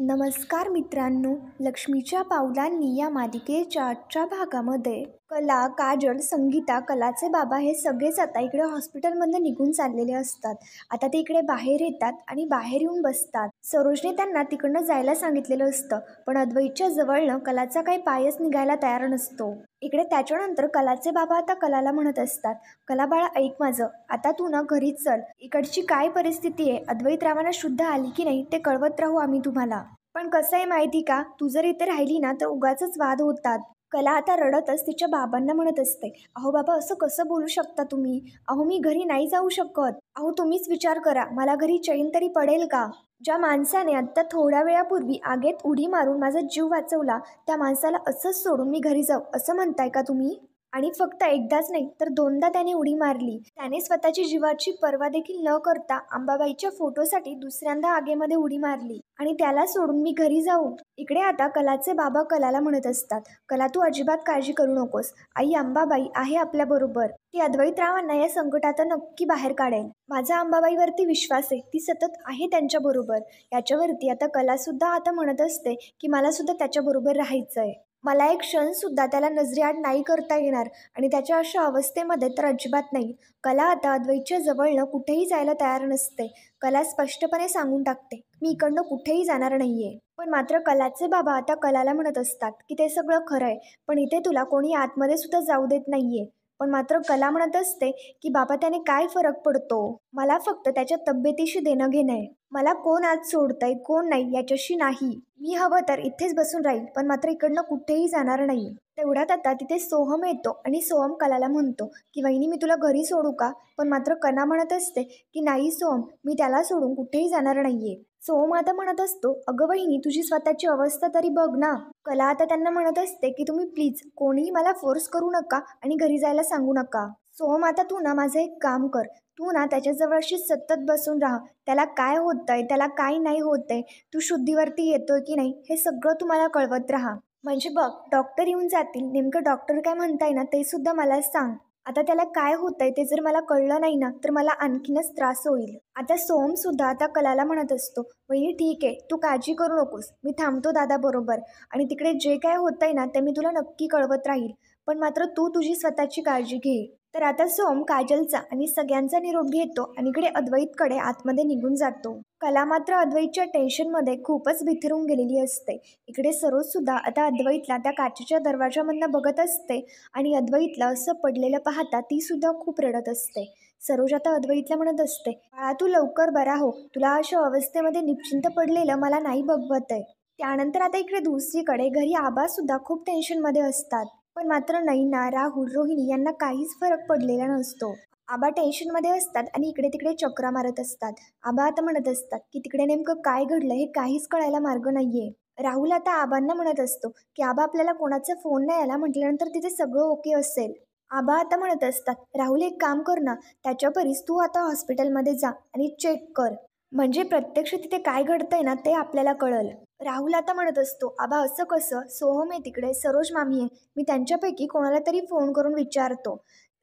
नमस्कार मित्रांनो, लक्ष्मीच्या पावलांनी या मालिकेच्या आजच्या भागामध्ये कला, काजल, संगीता, कलाचे बाबा हे सगळेच आता इकडे हॉस्पिटलमध्ये निघून चाललेले असतात. आता ते इकडे बाहेर येतात आणि बाहेर येऊन बसतात. सरोजने त्यांना तिकडनं जायला सांगितलेलं असतं, पण अद्वैतच्या जवळनं कलाचा काही पायच निघायला तयार नसतो. इकडे त्याच्यानंतर कलाचे बाबा आता कलाला म्हणत असतात, कला बाळा ऐक माझं, आता तू ना घरी चल. इकडची काय परिस्थिती आहे, अद्वैत रावांना शुद्ध आली की नाही ते कळवत राहू आम्ही तुम्हाला. पण कसं आहे माहिती का, तू जर इथे राहिली ना तर उगाचच वाद होतात. कला आता रडतच तिच्या बाबांना म्हणत असते, अहो बाबा असं कसं बोलू शकता तुम्ही, अहो मी घरी नाही जाऊ शकत. अहो तुम्हीच विचार करा, मला घरी चैन तरी पडेल का. ज्या माणसाने आत्ता थोड्या वेळापूर्वी आगीत उडी मारून माझा जीव वाचवला, त्या माणसाला असंच सोडून मी घरी जाऊ असं म्हणताय का तुम्ही. आणि फक्त एकदाच नाही तर दोनदा त्याने उडी मारली. त्याने स्वतःची जीवाची पर्वा देखील न करता अंबाबाईच्या फोटोसाठी दुसऱ्यांदा आगीमध्ये उडी मारली आणि त्याला सोडून मी घरी जाऊ. इकडे आता कलाचे बाबा कलाला म्हणत असतात, कला तू अजिबात काळजी करू नकोस, आई अंबाबाई आहे आपल्या बरोबर. ती अद्वैतरावांना या संकटातून नक्की बाहेर काढेल. माझा अंबाबाईवरती विश्वास आहे, ती सतत आहे त्यांच्या बरोबर. याच्यावरती आता कला सुद्धा आता म्हणत असते की मला सुद्धा त्याच्या बरोबर राहायचंय. मला एक क्षण सुद्धा त्याला नजरेआड नाही करता येणार आणि त्याच्या अशा अवस्थेमध्ये तर अजिबात नाही. कला आता अद्वैतच्या जवळनं कुठेही जायला तयार नसते. कला स्पष्टपणे सांगून टाकते, मी इकडनं कुठेही जाणार नाहीये. पण मात्र कलाचे बाबा आता कलाला म्हणत असतात की ते सगळं खरं आहे, पण इथे तुला कोणी आतमध्ये सुद्धा जाऊ देत नाहीये. पण मात्र कला म्हणत असते की बाबा त्याने काय फरक पडतो, मला फक्त त्याच्या तब्येतीशी देणं घेणं आहे. मला कोण आज सोडतंय कोण नाही याच्याशी नाही. मी हवं तर इथेच बसून राहील, पण मात्र इकडनं कुठेही जाणार नाही. तेवढ्यात आता तिथे सोहम येतो आणि सोहम कलाला म्हणतो की वहिनी मी तुला घरी सोडू का. पण मात्र कला म्हणत असते की नाही सोहम, मी त्याला सोडून कुठेही जाणार नाहीये. सोहम आता म्हणत असतो, अगं वहिनी तुझी स्वतःची अवस्था तरी बघ ना. कला आता त्यांना म्हणत असते की तुम्ही प्लीज कोणीही मला फोर्स करू नका आणि घरी जायला सांगू नका. सोहम आता तू ना माझं एक काम कर, तू ना त्याच्याजवळशी सतत बसून राहा. त्याला काय होतंय, त्याला काय नाही होतंय, तू शुद्धीवरती येतोय की नाही हे सगळं तुम्हाला कळवत राहा. म्हणजे बघ डॉक्टर येऊन जातील, नेमकं डॉक्टर काय म्हणताय ना ते सुद्धा मला सांग. आता त्याला काय होतंय ते जर मला कळलं नाही ना तर मला आणखीनच त्रास होईल. आता सोहम सुद्धा आता कलाला म्हणत असतो, वहिनी ठीक आहे तू काळजी करू नकोस, मी थांबतो दादा बरोबर आणि तिकडे जे काय होतंय ना ते मी तुला नक्की कळवत राहील. पण मात्र तू तुझी स्वतःची काळजी घे. तर आता सोहम काजलचा आणि सगळ्यांचा निरोप घेतो आणि इकडे अद्वैतकडे आतमध्ये निघून जातो. कला मात्र अद्वैतच्या टेन्शनमध्ये खूपच बिथरून गेलेली असते. इकडे सरोज सुद्धा आता अद्वैतला त्या काचेच्या दरवाजामधनं बघत असते आणि अद्वैतला असं पडलेलं पाहता ती सुद्धा खूप रडत असते. सरोज आता अद्वैतला म्हणत असते, बाळा तू लवकर बरा हो, तुला अशा अवस्थेमध्ये निश्चिंत पडलेलं मला नाही बघवत आहे. त्यानंतर आता इकडे दुसरीकडे घरी आबा सुद्धा खूप टेन्शनमध्ये असतात. पण मात्र नैना, राहुल, रोहिणी यांना काहीच फरक पडलेला नसतो. आबा टेन्शनमध्ये असतात आणि इकडे तिकडे चक्रा मारत असतात. आबा आता म्हणत असतात की तिकडे नेमकं काय घडलं हे काहीच कळायला मार्ग नाहीये. राहुल आता आबांना म्हणत असतो की आबा आपल्याला कोणाचा फोन नाही आला म्हटल्यानंतर तिथे सगळं ओके असेल. आबा आता म्हणत असतात, राहुल एक काम कर ना, त्याच्या परीस तू आता हॉस्पिटलमध्ये जा आणि चेक कर, म्हणजे प्रत्यक्ष तिथे काय घडतंय ना ते आपल्याला कळलं. राहुल आता म्हणत असतो, आबा असं कसं, सोहम आहे तिकडे, सरोज मामी आहे, मी त्यांच्यापैकी कोणाला तरी फोन करून विचारतो.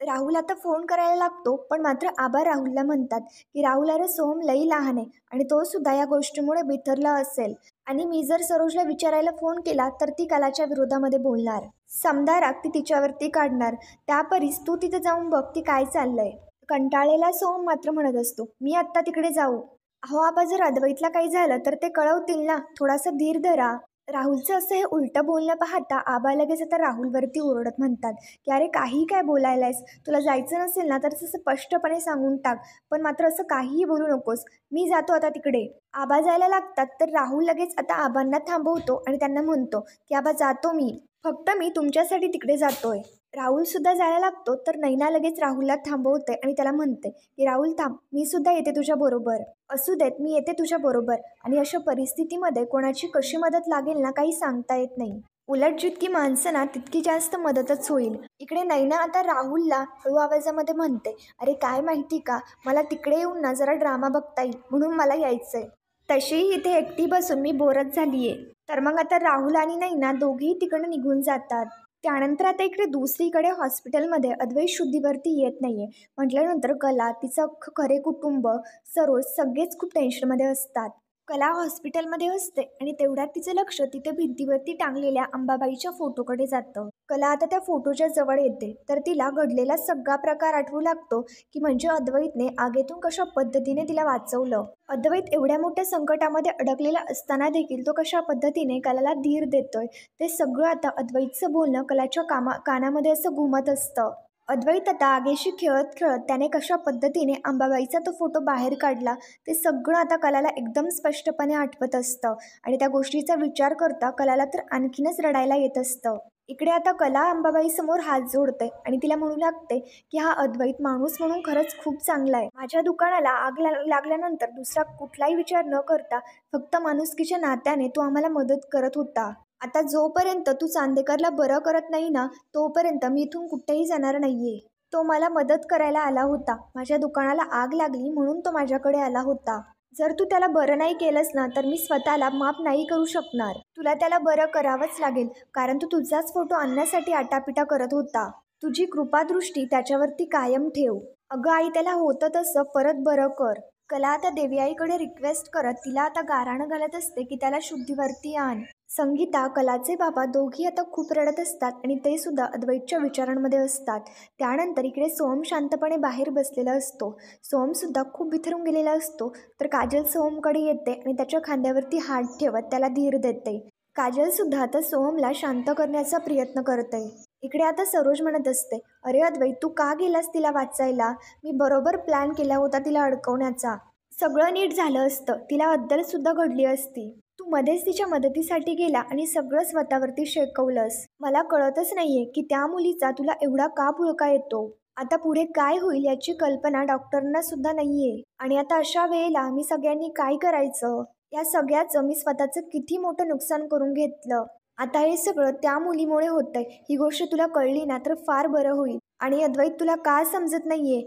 राहुल आता फोन करायला लागतो, पण मात्र आबा राहुलला म्हणतात की राहुल अरे सोहम लई लहान आहे आणि तो सुद्धा या गोष्टीमुळे बिथरला असेल आणि मी जर सरोजला विचारायला फोन केला तर ती कलाच्या विरोधामध्ये बोलणार, समजा राग ती तिच्यावरती काढणार. त्यापरीस तू तिथे जाऊन बघ ती काय चाललंय. कंटाळलेला सोहम मात्र म्हणत असतो, मी आत्ता तिकडे जाऊ. अहो आबा जर अद्वैतला काही झालं तर ते कळवतील ना, थोडासा धीर धरा. राहुलचं असं हे उलटं बोलणं पाहता आबा लगेच आता राहुलवरती ओरडत म्हणतात की अरे काही काय बोलायलायस, तुला जायचं नसेल ना तर तसं स्पष्टपणे सांगून टाक, पण मात्र असं काहीही बोलू नकोस, मी जातो आता तिकडे. आबा जायला लागतात तर राहुल लगेच आता आबांना थांबवतो आणि त्यांना म्हणतो की आबा जातो मी, फक्त मी तुमच्यासाठी तिकडे जातोय. राहुल सुद्धा जायला लागतो तर नैना लगेच राहुलला थांबवते आणि त्याला म्हणते की राहुल थांब, मी सुद्धा येते तुझ्या बरोबर. असू देत मी येते तुझ्या बरोबर. आणि अशा परिस्थितीमध्ये कोणाची कशी मदत लागेल ना काही सांगता येत नाही. उलट जितकी माणसं ना तितकी जास्त मदतच होईल. इकडे नैना आता राहुलला हळू आवाजामध्ये म्हणते, अरे काय माहिती का, मला तिकडे येऊन ना जरा ड्रामा बघता येईल म्हणून मला यायचंय. तशीही इथे एकटी बसून मी बोरच झालीये. तर मग आता राहुल आणि नैना दोघेही तिकडे निघून जातात. त्यानंतर आता इकडे दुसरीकडे हॉस्पिटलमध्ये अद्वैत शुद्धीवरती येत नाहीये म्हटल्यानंतर कला, तिचं अख्खं खरे कुटुंब, सरोज सगळेच खूप टेन्शनमध्ये असतात. कला हॉस्पिटलमध्ये असते आणि तेवढ्यात तिचं लक्ष तिथे भिंतीवरती टांगलेल्या अंबाबाईच्या फोटोकडे जातं. कला आता त्या फोटोच्या जवळ येते तर तिला घडलेला सगळा प्रकार आठवू लागतो की म्हणजे अद्वैतने आगीतून कशा पद्धतीने तिला वाचवलं. अद्वैत एवढ्या मोठ्या संकटामध्ये अडकलेला असताना देखील तो कशा पद्धतीने कलाला धीर देतोय ते सगळं आता अद्वैतचं बोलणं कलाच्या कानामध्ये असं घुमत असतं. अद्वैत आता आगीशी खेळत खेळत त्याने कशा पद्धतीने अंबाबाईचा तो फोटो बाहेर काढला ते सगळं आता कलाला एकदम स्पष्टपणे आठवत असतं आणि त्या गोष्टीचा विचार करता कलाला तर आणखीनच रडायला येत असतं. इकडे आता कला अंबाबाई समोर हात जोडते आणि तिला म्हणू लागते की हा अद्वैत माणूस म्हणून खरंच खूप चांगला आहे. माझ्या दुकानाला आग लागल्यानंतर दुसरा कुठलाही विचार न करता फक्त माणुसकीच्या नात्याने तो आम्हाला मदत करत होता. आता जोपर्यंत तू चांदेकरला बरं करत नाही ना तोपर्यंत मी इथून कुठेही जाणार नाहीये. तो मला मदत करायला आला होता. माझ्या दुकानाला आग लागली म्हणून तो माझ्याकडे आला होता. जर तू त्याला बरं नाही केलंस ना तर मी स्वतःला माफ नाही करू शकणार. तुला त्याला बरं करावंच लागेल कारण तू तुझाच फोटो आणण्यासाठी आटापिटा करत होता. तुझी कृपादृष्टी त्याच्यावरती कायम ठेव. अगं आई त्याला होतं तसं परत बरं कर. कला आता देवी आईकडे रिक्वेस्ट करत तिला आता गाराणं घालत असते की त्याला शुद्धीवरती आण. संगीता कलाचे बाबा दोघी आता खूप रडत असतात आणि ते सुद्धा अद्वैतच्या विचारांमध्ये असतात. त्यानंतर इकडे सोहम शांतपणे बाहेर बसलेला असतो. सोहमसुद्धा खूप बिथरून गेलेला असतो तर काजल सोहमकडे येते आणि त्याच्या खांद्यावरती हात ठेवत त्याला धीर देते. काजलसुद्धा आता सोहमला शांत करण्याचा प्रयत्न करते. इकडे आता सरोज म्हणत असते, अरे अद्वैत तू का गेलास तिला वाचायला? मी बरोबर प्लॅन केला होता तिला अडकवण्याचा. सगळं नीट झालं असतं. तिला अद्दलसुद्धा घडली असती. तू मध्येच तिच्या मदतीसाठी गेला आणि सगळं स्वतःवरती शेकवलंस. मला कळतच नाहीये की त्या मुलीचा तुला एवढा का पुळका येतो. आता पुढे काय होईल याची कल्पना डॉक्टरांना सुद्धा नाहीये आणि आता अशा वेळेला आम्ही सगळ्यांनी काय करायचं? या सगळ्याचं मी स्वतःचं किती मोठं नुकसान करून घेतलं. आता हे सगळं त्या मुलीमुळे होतंय. ही गोष्ट तुला कळली ना तर फार बरं होईल. आणि अद्वैत तुला का समजत नाहीये?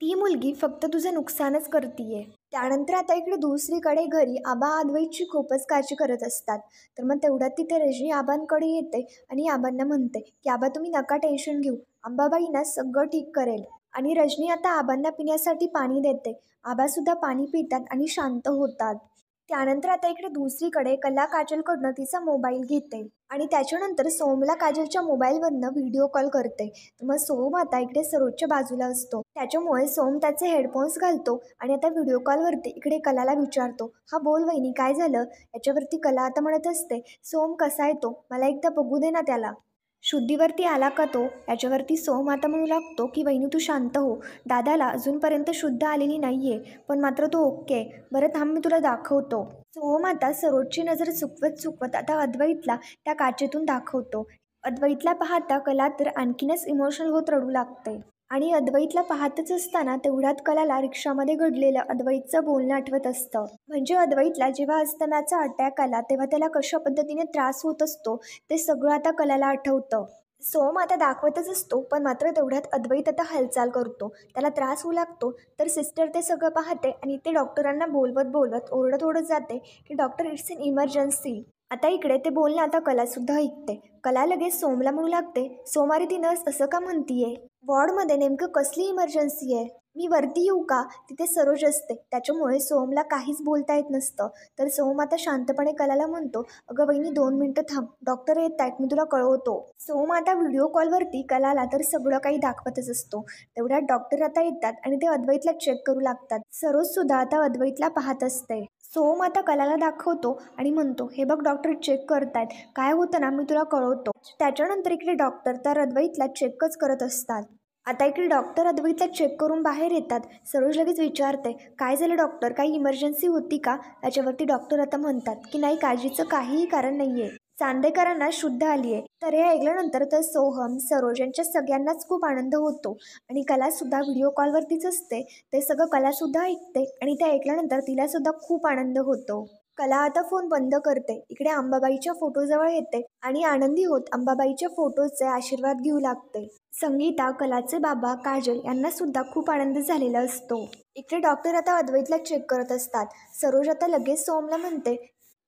ती मुलगी फक्त तुझं नुकसानच करतीये. त्यानंतर आता इकडे दुसरीकडे घरी आबा अद्वैतची खूपच काळजी करत असतात. तर मग तेवढ्यात तिथे रजनी आबांकडे येते आणि आबांना म्हणते की आबा तुम्ही नका टेन्शन घेऊ. अंबाबाई ना सगळं ठीक करेल. आणि रजनी आता आबांना पिण्यासाठी पाणी देते. आबासुद्धा पाणी पितात आणि शांत होतात. त्यानंतर आता इकडे दुसरीकडे कला काजलकडनं तिचा मोबाईल घेते आणि त्याच्यानंतर सोमला काजलच्या मोबाईलवरनं व्हिडिओ कॉल करते. तर मग सोम आता इकडे सरोजच्या बाजूला असतो. त्याच्यामुळे सोम त्याचे हेडफोन्स घालतो आणि आता व्हिडिओ कॉलवरती इकडे कलाला विचारतो, हा बोल वहिनी काय झालं? याच्यावरती कला आता म्हणत असते, सोम कसा आहे तो? मला एकदा बघू दे ना त्याला. शुद्धीवरती आला का तो? याच्यावरती सोम आता म्हणू लागतो की वहिनी तू शांत हो. दादाला अजूनपर्यंत शुद्ध आलेली नाहीये पण मात्र तो ओके. बरं थांब मी तुला दाखवतो. सोम आता सरोजची नजर चुकवत चुकवत आता अद्वैतला त्या काचेतून दाखवतो. अद्वैतला पाहता कला तर आणखीनच इमोशनल होत रडू लागते. आणि अद्वैतला पाहतच असताना तेवढ्यात कलाला रिक्षामध्ये घडलेलं अद्वैतचं बोलणं आठवत असतं. म्हणजे अद्वैतला जेव्हा अस्थमाचा अटॅक आला तेव्हा त्याला कशा पद्धतीने त्रास होत असतो ते सगळं आता कलाला आठवतं. सोम आता दाखवतच असतो पण मात्र तेवढ्यात अद्वैत आता हालचाल करतो. त्याला त्रास होऊ लागतो तर सिस्टर ते सगळं पाहते आणि ते डॉक्टरांना बोलवत बोलवत ओरडत ओरडत जाते की डॉक्टर इट्स इन इमर्जन्सी. आता इकडे ते बोलणं आता कलासुद्धा ऐकते. कला लगेच सोमला म्हणू लागते, सोमारी ती नर्स असं का म्हणतीये? वॉर्डमध्ये नेमकं कसली इमर्जन्सी आहे? मी वरती येऊ का? तिथे सरोज असते. त्याच्यामुळे सोमला काहीच बोलता येत नसतं. तर सोम आता शांतपणे कलाला म्हणतो, अगं वहिनी 2 मिनटं थांब, डॉक्टर येत आहेत, मी तुला कळवतो. सोम आता व्हिडिओ कॉलवरती कलाला तर सगळं काही दाखवतच असतो. तेवढ्यात डॉक्टर आता येतात आणि ते अद्वैतला चेक करू लागतात. सरोजसुद्धा आता अद्वैतला पाहत असते. सोम आता कलाला दाखवतो आणि म्हणतो, हे बघ डॉक्टर चेक करतायत, काय होतं ना मी तुला कळवतो. त्याच्यानंतर इकडे डॉक्टर तर अद्वैतला चेकच करत असतात. आता इकडे डॉक्टर अद्वैतला चेक करून बाहेर येतात. सरोज लगेच विचारते, काय झालं डॉक्टर, काही इमर्जन्सी होती का? याच्यावरती डॉक्टर आता म्हणतात की नाही, काळजीचं काहीही कारण नाहीये, चांदेकरांना शुद्ध आली आहे. तर हे ऐकल्यानंतर तर सोहम सरोज यांच्या सगळ्यांनाच खूप आनंद होतो आणि कलासुद्धा व्हिडिओ कॉलवरतीच असते. ते सगळं कलासुद्धा ऐकते आणि ते ऐकल्यानंतर तिलासुद्धा खूप आनंद होतो. कला आता फोन बंद करते. इकडे अंबाबाईच्या फोटोजवळ येते आणि आनंदी होत अंबाबाईच्या फोटोचे आशीर्वाद घेऊ लागते. संगीता, कलाचे बाबा, काजल यांना सुद्धा खूप आनंद झालेला असतो. इकडे डॉक्टर आता अद्वैतला चेक करत असतात. सरोज आता लगेच सोमला म्हणते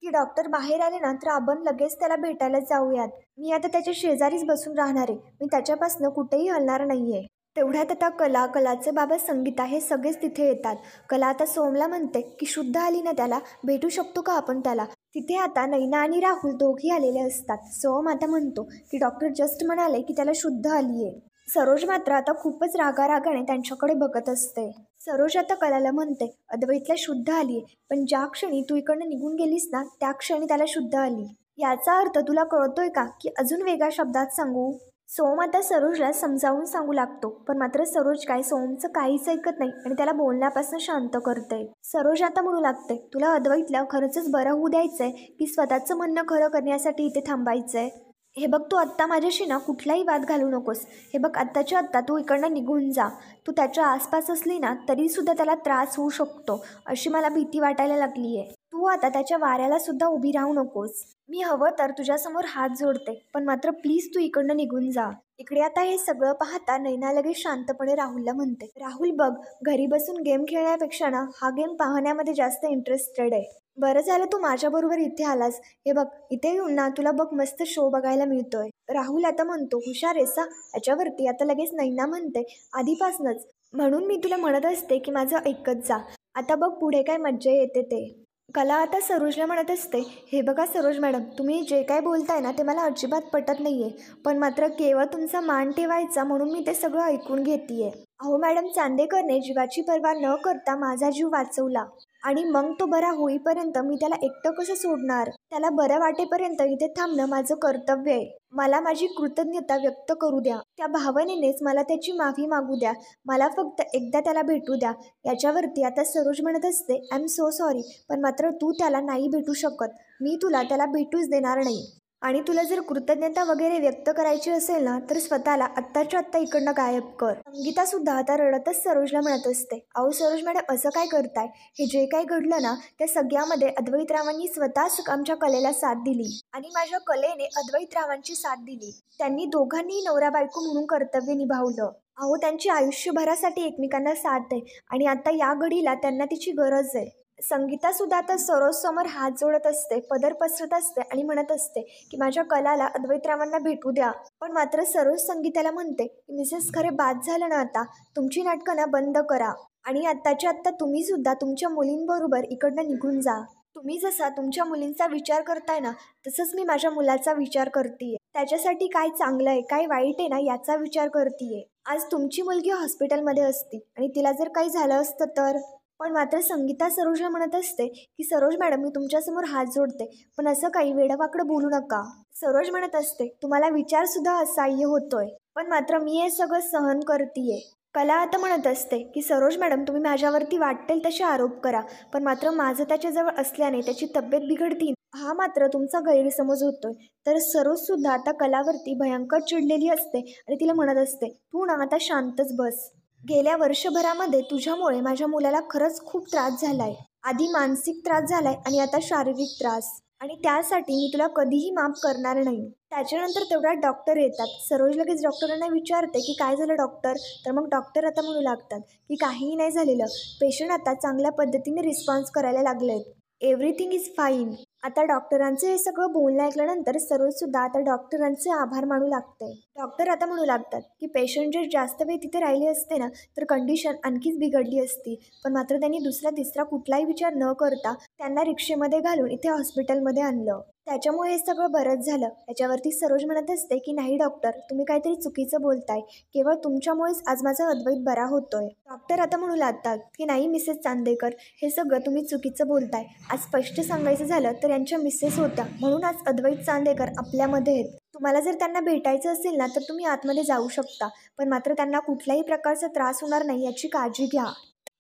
की डॉक्टर बाहेर आले ना तर आपण लगेच त्याला भेटायला जाऊयात. मी आता त्याच्या शेजारीच बसून राहणार आहे. मी त्याच्यापासून कुठेही हलणार नाहीये. तेवढ्यात आता कलाचे बाबा संगीता हे सगळेच तिथे येतात. कला आता सोमला म्हणते की शुद्ध आली ना त्याला, भेटू शकतो का आपण त्याला. तिथे आता नैना आणि राहुल दोघी आलेले असतात. सोम आता म्हणतो की डॉक्टर जस्ट म्हणाले की त्याला शुद्ध आली आहे. सरोज मात्र आता खूपच रागारागाने त्यांच्याकडे बघत असते. सरोज आता कलाला म्हणते अद्वैतला शुद्ध आली आहे, पण ज्या क्षणी तू इकडनं निघून गेलीस ना त्या क्षणी त्याला शुद्ध आली. याचा अर्थ तुला कळतोय का की अजून वेगळ्या शब्दात सांगू. सोम आता सरोजला समजावून सांगू लागतो, पण मात्र सरोज काय सोमचं काहीच ऐकत नाही आणि त्याला बोलण्यापासून शांत करते. सरोज आता म्हणू लागते तुला अद्वैतला खरंच बरं होऊ द्यायचंय की स्वतःचं म्हणणं खरं करण्यासाठी इथे थांबायचंय. हे बघ तू आत्ता माझ्याशी ना कुठलाही वाद घालू नकोस. हे बघ आत्ताच्या आत्ता तू इकडनं निघून जा. तू त्याच्या आसपास असली ना तरीसुद्धा त्याला त्रास होऊ शकतो, अशी मला भीती वाटायला लागली आहे. तू आता त्याच्या वाऱ्याला सुद्धा उभी राहू नकोस. मी हवं तर तुझ्यासमोर हात जोडते, पण मात्र प्लीज तू इकडनं निघून जा. इकडे आता हे सगळं पाहता नैना लगेच शांतपणे राहुलला म्हणते राहुल बघ, घरी बसून गेम खेळण्यापेक्षा ना हा गेम पाहण्यामध्ये जास्त इंटरेस्टेड आहे. बरं झालं तू माझ्याबरोबर इथे आलास. हे बघ इथे येऊन ना तुला बघ मस्त शो बघायला मिळतोय. राहुल आता म्हणतो हुशार आहेस. याच्यावरती आता लगेच नैना म्हणते आधीपासूनच म्हणून मी तुला म्हणत असते की माझं ऐकत जा. आता बघ पुढे काय मज्जा येते ते. कला आता सरोजला म्हणत असते हे बघा सरोज मॅडम, तुम्ही जे काय बोलताय ना ते मला अजिबात पटत नाही आहे, पण मात्र केवळ तुमचा मान ठेवायचा म्हणून मी ते सगळं ऐकून घेते. अहो मॅडम, चांदेकरने जीवाची पर्वा न करता माझा जीव वाचवला आणि मग तो बरा होईपर्यंत मी त्याला एकटं कसं सोडणार. त्याला बरं वाटेपर्यंत इथे थांबणं माझं कर्तव्य आहे. मला माझी कृतज्ञता व्यक्त करू द्या. त्या भावनेनेच मला त्याची माफी मागू द्या. मला फक्त एकदा त्याला भेटू द्या. याच्यावरती आता सरोज म्हणत असते आय एम सो सॉरी, पण मात्र तू त्याला नाही भेटू शकत. मी तुला त्याला भेटूच देणार नाही. आणि तुला जर कृतज्ञता वगैरे व्यक्त करायची असेल ना तर स्वतःला आत्ताच्या आत्ता इकडनं गायब कर. संगीता सुद्धा आता रडतच सरोजला म्हणत असते अहो सरोज मॅडम, असं काय करताय. हे जे काही घडलं ना त्या सगळ्यामध्ये अद्वैतरावांनी स्वतःच आमच्या कलेला साथ दिली आणि माझ्या कलेने अद्वैतरावांची साथ दिली. त्यांनी दोघांनी नवरा बायको म्हणून कर्तव्य निभावलं. अहो त्यांची आयुष्यभरासाठी एकमेकांना साथ आहे आणि आता या घडीला त्यांना तिची गरज आहे. संगीता सुद्धा आता सरोज समोर हात जोडत असते, पदर पसरत असते आणि म्हणत असते की माझ्या कलाला अद्वैतरावांना भेटू द्या. पण मात्र सरोज संगीताला म्हणते की मिसेस खरे बाद झालं ना आता, तुमची नाटकं ना बंद करा आणि आत्ताच्या आत्ता तुम्ही सुद्धा तुमच्या मुलींबरोबर इकडनं निघून जा. तुम्ही जसा तुमच्या मुलींचा विचार करताय ना तसंच मी माझ्या मुलाचा विचार करतेय. त्याच्यासाठी काय चांगलं आहे काय वाईट आहे ना याचा विचार करतेय. आज तुमची मुलगी हॉस्पिटलमध्ये असती आणि तिला जर काही झालं असतं तर. पण मात्र संगीता सरोजला म्हणत असते की सरोज मॅडम, मी तुमच्यासमोर हात जोडते, पण असं काही वेडवाकडं बोलू नका. सरोज म्हणत असते तुम्हाला विचारसुद्धा असह्य होतोय, पण मात्र मी हे सगळं सहन करतीये. कला आता म्हणत असते की सरोज मॅडम, तुम्ही माझ्यावरती वाटेल तसे आरोप करा, पण मात्र माझं त्याच्याजवळ असल्याने त्याची तब्येत बिघडती हा मात्र तुमचा गैरसमज होतोय. तर सरोजसुद्धा आता कलावरती भयंकर चिडलेली असते आणि तिला म्हणत असते तू ना आता शांतच बस. गेल्या वर्षभरामध्ये तुझ्यामुळे माझ्या मुलाला खरंच खूप त्रास झालाय. आधी मानसिक त्रास झालाय आणि आता शारीरिक त्रास, आणि त्यासाठी मी तुला कधीही माफ करणार नाही. त्याच्यानंतर तेवढ्या डॉक्टर येतात. सरोज लगेच डॉक्टरांना विचारते की काय झालं डॉक्टर. तर मग डॉक्टर आता म्हणू लागतात की काहीही नाही झालेलं, पेशंट आता चांगल्या पद्धतीने रिस्पॉन्स करायला लागलेत. Everything is fine. आता डॉक्टरांचं हे सगळं बोलणं ऐकल्यानंतर सरोजसुद्धा आता डॉक्टरांचे आभार मानू लागते. डॉक्टर आता म्हणू लागतात की पेशंट जर जास्त वेळ तिथे राहिले असते ना तर कंडिशन आणखीच बिघडली असती, पण मात्र त्यांनी दुसरा तिसरा कुठलाही विचार न करता त्यांना रिक्षेमध्ये घालून इथे हॉस्पिटलमध्ये आणलं. त्याच्यामुळे हे सगळं बरंच झालं. याच्यावरती सरोज म्हणत असते की नाही डॉक्टर, तुम्ही काहीतरी चुकीचं बोलताय. केवळ तुमच्यामुळेच आज माझा अद्वैत बरा होतोय. डॉक्टर आता म्हणू लागतात की नाही मिसेस चांदेकर, हे सगळं तुम्ही चुकीचं बोलताय. आज स्पष्ट सांगायचं झालं तर यांच्या मिसेस होत्या, म्हणून आज अद्वैत चांदेकर आपल्यामध्ये आहेत. तुम्हाला जर त्यांना भेटायचं असेल ना तर तुम्ही आतमध्ये जाऊ शकता, पण मात्र त्यांना कुठल्याही प्रकारचा त्रास होणार नाही याची काळजी घ्या.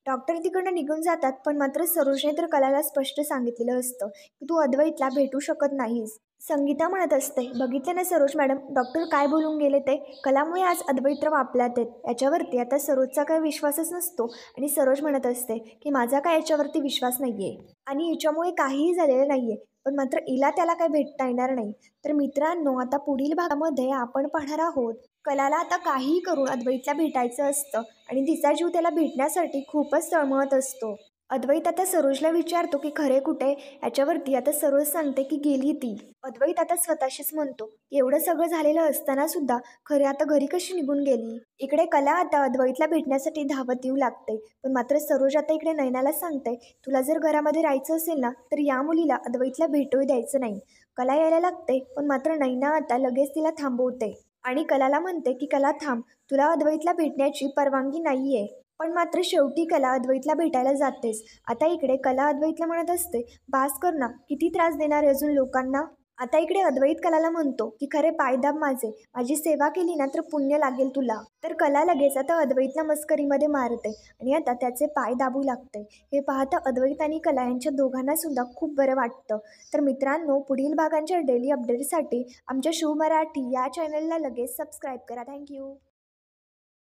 डॉक्टर तिकडनं निघून जातात, पण मात्र सरोजने तर कलाला स्पष्ट सांगितलेलं असतं की तू अद्वैतला भेटू शकत नाहीस. संगीता म्हणत असते बघितलं ना सरोज मॅडम, डॉक्टर काय बोलून गेले ते. कलामुळे आज अद्वैतराव आपल्यात आहेत. याच्यावरती आता सरोजचा काही विश्वासच नसतो आणि सरोज म्हणत असते की माझा काय याच्यावरती विश्वास नाही आहे आणि हिच्यामुळे काहीही झालेलं नाही आहे, पण मात्र हिला त्याला काय भेटता येणार नाही. तर मित्रांनो, आता पुढील भागामध्ये आपण पाहणार आहोत कलाला आता काहीही करून अद्वैतला भेटायचं असतं आणि तिचा जीव त्याला भेटण्यासाठी खूपच तळमळत असतो. अद्वैत आता सरोजला विचारतो की खरे कुठे. याच्यावरती आता सरोज सांगते की गेली ती. अद्वैत आता स्वतःशीच म्हणतो एवढं सगळं झालेलं असताना सुद्धा खरे आता घरी कशी निघून गेली. इकडे कला आता अद्वैतला भेटण्यासाठी धावत येऊ लागते. पण मात्र सरोज आता इकडे नयनाला सांगते तुला जर घरामध्ये राहायचं असेल ना तर या मुलीला अद्वैतला भेटू द्यायचं नाही. कला यायला लागते पण मात्र नयना आता लगेच तिला थांबवते आणि कलाला म्हणते की कला थांब, तुला अद्वैतला भेटण्याची परवानगी नाहीये. पण मात्र शेवटी कला अद्वैतला भेटायला जातेच. आता इकडे कला अद्वैतला म्हणत असते बास कर ना, किती त्रास देणार आहे अजून लोकांना. आता इकडे अद्वैत कलाला म्हणतो की खरे पायदाब माझे, माझी सेवा केली ना तर पुण्य लागेल तुला. तर कला लगेच आता अद्वैतला मस्करीमध्ये मारते आणि आता त्याचे पाय दाबू लागते. हे पाहता अद्वैत आणि कला यांच्या दोघांना सुद्धा खूप बरं वाटतं. तर मित्रांनो, पुढील भागांच्या डेली अपडेटसाठी आमच्या शिव मराठी या चॅनलला लगेच सबस्क्राईब करा. थँक्यू.